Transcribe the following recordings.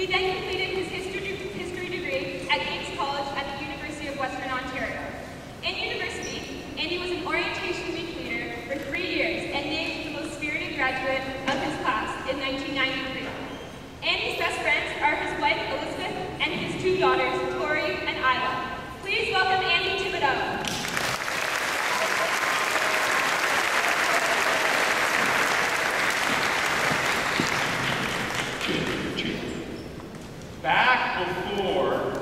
He then completed his history degree at King's College at the University of Western Ontario. In university, Andy was an orientation week leader for 3 years and named the most spirited graduate of his class in 1993. Andy's best friends are his wife Elizabeth and his 2 daughters, Tori and Isla. Please welcome Andy Thibodeau. Back before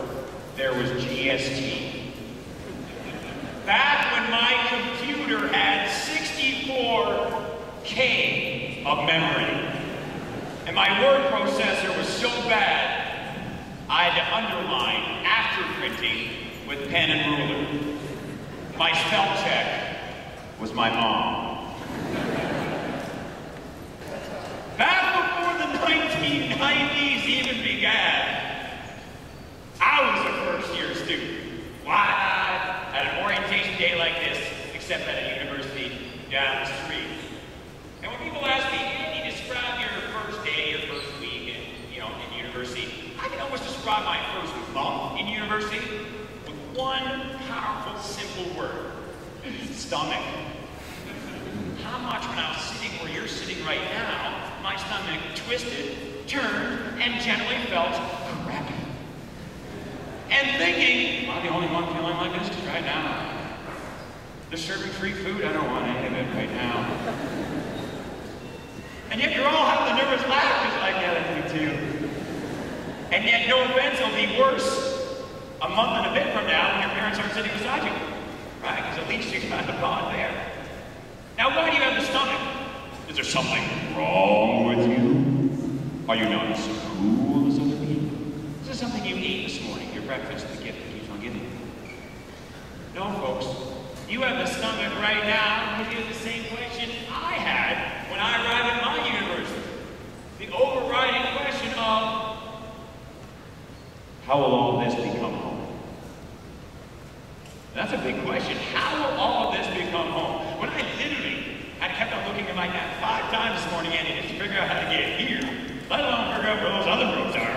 there was GST. Back when my computer had 64K of memory. And my word processor was so bad, I had to underline after printing with pen and ruler. My spell check was my mom. Back before the 1990s even began, I was a first-year student. Why at an orientation day like this, except at a university down the street? And when people ask me, Andy, describe your first day, your first week in university, I can almost describe my first month in university with one powerful, simple word: stomach. How much when I was sitting where you're sitting right now, my stomach twisted, turned, and generally felt crappy. And thinking, am I the only one feeling like this? Because right now, they're serving free food. I don't want any of it right now. And yet you're all having the nervous laugh because like, yeah, that's me too. And yet, no offense, it'll be worse a month and a bit from now when your parents aren't sitting beside you. Right? Because at least you got a bond there. Now, why do you have the stomach? Is there something wrong with you? Are you not as cool as other people? Is there something you ate this morning, your breakfast, the gift that keeps on giving? No, folks. You have the stomach right now because you have the same question I had when I arrived at my university. The overriding question of, how will all this become home? That's a big question. How will all of this become home? When I literally had kept on looking at my map 5 times this morning, Andy, just to figure out how to get here, let alone figure out where those other roads are.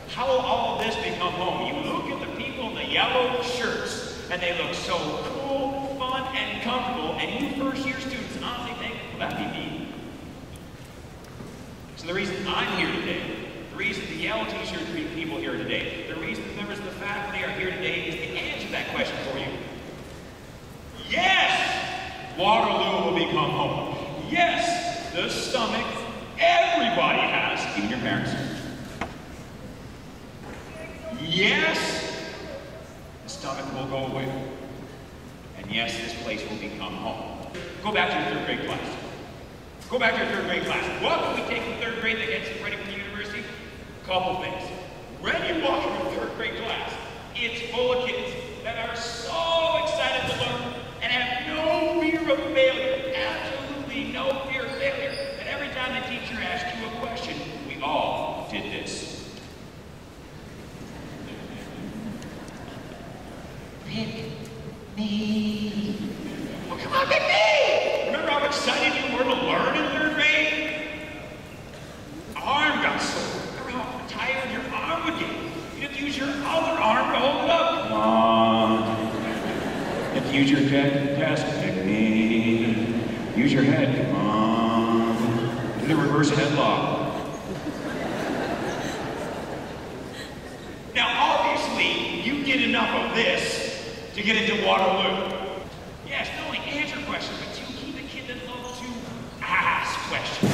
How will all of this become home? You look at the people in the yellow shirts, and they look so cool, fun, and comfortable, and you first-year students honestly think, well, that'd be me. So the reason I'm here today, the reason the yellow t-shirt people here today, the reason the members of the faculty are here today is to answer that question for you. Yes, Waterloo will become home. Yes, the stomach everybody has, even your parents. Yes, the stomach will go away. And yes, this place will become home. Go back to your 3rd grade class. Go back to your 3rd grade class. What can we take from 3rd grade that gets you ready for the university? A couple things. When you walk into a 3rd grade class, it's full of kids that are so excited to learn and have no fear of failure, absolutely no fear of failure, that every time the teacher asks you a question, we all did this. Pick me. Oh, come on, pick me! Remember how excited you were to learn in 3rd grade? Arm got sore. Remember how tired your arm would get? You have to use your other arm to hold it up. Come on. You have to use your desk. Pick me. Use your head. Come on. Do the reverse headlock. Now, obviously, you get enough of this to get into Waterloo. Yes, not only answer questions, but you keep a kid that loves to ask questions.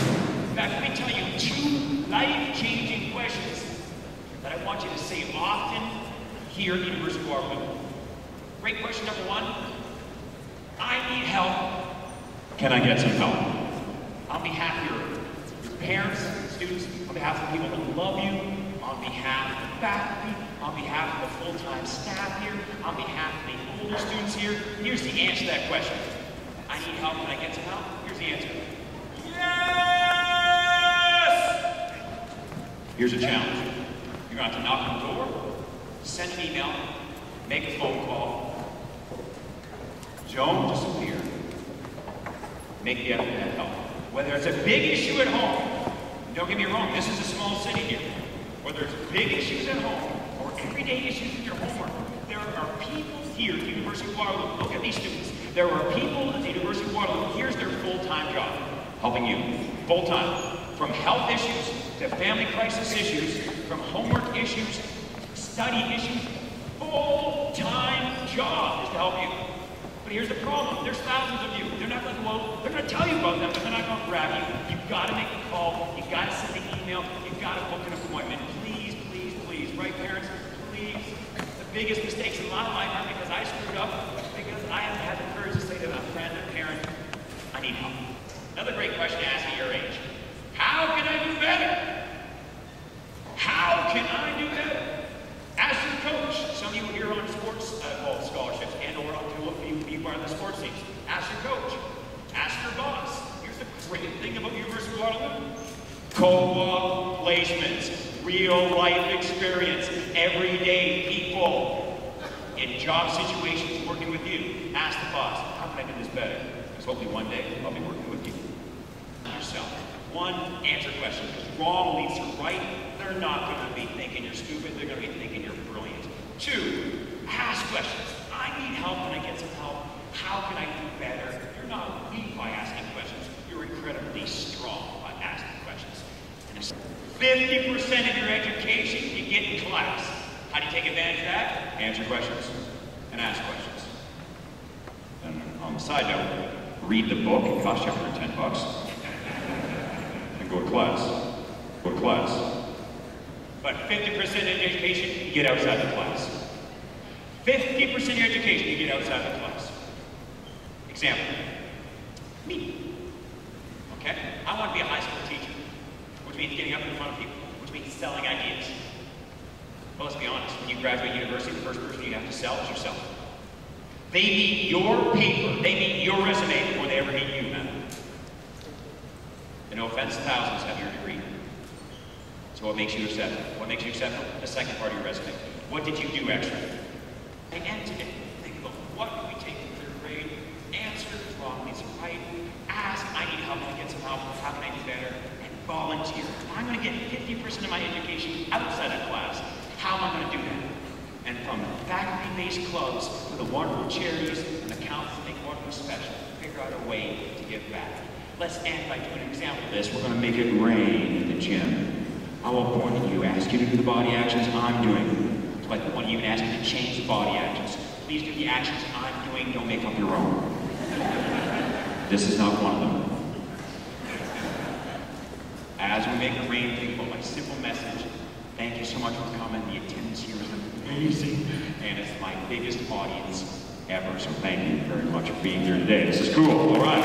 In fact, let me tell you 2 life-changing questions that I want you to say often here at the University of Waterloo. Great question number 1. I need help. Can I get some help? On behalf of your parents, students, on behalf of the people that love you, on behalf of the faculty, on behalf of the full-time staff here, on behalf of the older students here, here's the answer to that question. I need help. Can I get some help? Here's the answer. Yes! Here's a challenge. You're going to have to knock on the door, send an email, make a phone call. Don't disappear. Make the effort to help. Whether it's a big issue at home, don't get me wrong, this is a small city here. Whether it's big issues at home or everyday issues with your homework, there are people here at the University of Waterloo. Look at these students. There are people at the University of Waterloo. Here's their full-time job, helping you, full-time. From health issues to family crisis issues, from homework issues, study issues, full-time job is to help you. But here's the problem. There's thousands of you. They're not going to, well, they're going to tell you about them, but they're not going to grab you. You've got to make a call. You've got to send an email. You've got to book an appointment. Please, please, please. Right, parents? Please. The biggest mistakes in my life are because I screwed up, because I haven't had the courage to say to a friend or parent, I need help. Another great question to ask at your age. How can I do better? How can I do better? Ask your coach. Some of you here on sports scholarships and or to be part of the sports teams. Ask your coach. Ask your boss. Here's the great thing about University of Waterloo. Co-op placements, real life experience, everyday people in job situations working with you. Ask the boss, how can I do this better? Because hopefully one day I'll be working with you. Yourself. One, answer questions. Because wrong leads to right. They're not going to be thinking you're stupid. They're going to be thinking you're brilliant. Two, ask questions. I need help. Can I get some help? How can I do better? You're not weak by asking questions. You're incredibly strong by asking questions. And 50% of your education you get in class. How do you take advantage of that? Answer questions and ask questions. And on the side note, read the book. It costs you $110. And go to class. Go to class. But 50% of your education, you get outside the class. 50% of your education, you get outside the class. Example, me. Okay? I want to be a high school teacher, which means getting up in front of people, which means selling ideas. Well, let's be honest, when you graduate university, the first person you have to sell is yourself. They need your paper, they need your resume before they ever meet you, man. And no offense, thousands have your degree. So what makes you acceptable? What makes you acceptable? The second part of your resume. What did you do extra? And today, think about what do we take in third grade? Answer is wrong, means right. Ask, I need help, can I get some help? How can I do better? And volunteer. I'm going to get 50% of my education outside of class. How am I going to do that? And from faculty-based clubs to the wonderful charities and accounts that make Waterloo special, figure out a way to give back. Let's end by doing an example of this. We're going to make it rain in the gym. I will point at you, ask you to do the body actions I'm doing. So I want to even ask you to change the body actions. Please do the actions I'm doing, don't make up your own. This is not one of them. As we make it rain, think about my simple message. Thank you so much for coming. The attendance here is amazing. And it's my biggest audience ever. So thank you very much for being here today. This is cool. All right.